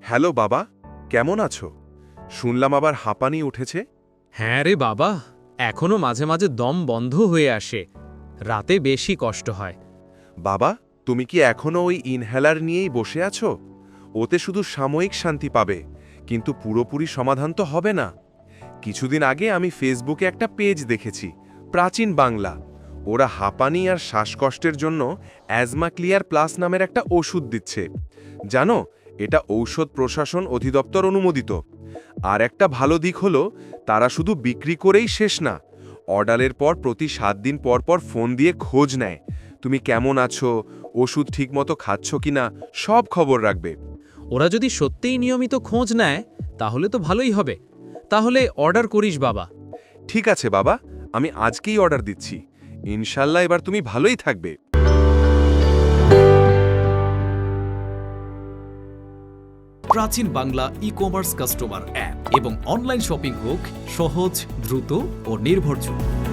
Hello বাবা, কেমন আছো? শুনলাম আবার হাঁপানি উঠেছে। হ্যাঁ রে বাবা, এখনো মাঝে মাঝে দম বন্ধ হয়ে আসে। রাতে বেশি কষ্ট হয়। বাবা, তুমি কি এখনো ওই ইনহেলার নিয়েই বসে আছো? ওতে শুধু সাময়িক শান্তি পাবে, কিন্তু পুরোপুরি সমাধান তো হবে না। কিছুদিন আগে আমি ফেসবুকে একটা পেজ দেখেছি, প্রাচীন বাংলা। ওরা হাঁপানি আর শ্বাসকষ্টের জন্য অ্যাজমা ক্লিয়ার প্লাস নামের একটা ওষুধ দিচ্ছে। জানো, এটা ঔষধ প্রশাসন অধিদপ্তর অনুমোদিত। আর একটা ভালো দিক হলো, তারা শুধু বিক্রি করেই শেষ না, অর্ডারের পর প্রতি 7 দিন পর পর ফোন দিয়ে খোঁজ নেয়। তুমি কেমন আছো, ওষুধ ঠিকমতো খাচ্ছ কিনা, সব খবর রাখবে। ওরা যদি সত্যিই নিয়মিত খোঁজ নেয় তাহলে তো ভালোই হবে। তাহলে অর্ডার করিস বাবা। ঠিক আছে বাবা, আমি আজকেই অর্ডার দিচ্ছি। ইনশাল্লাহ এবার তুমি ভালোই থাকবে। প্রাচীন বাংলা ই-কমার্স কাস্টমার অ্যাপ এবং অনলাইন শপিং হোক সহজ, দ্রুত ও নির্ভরযোগ্য।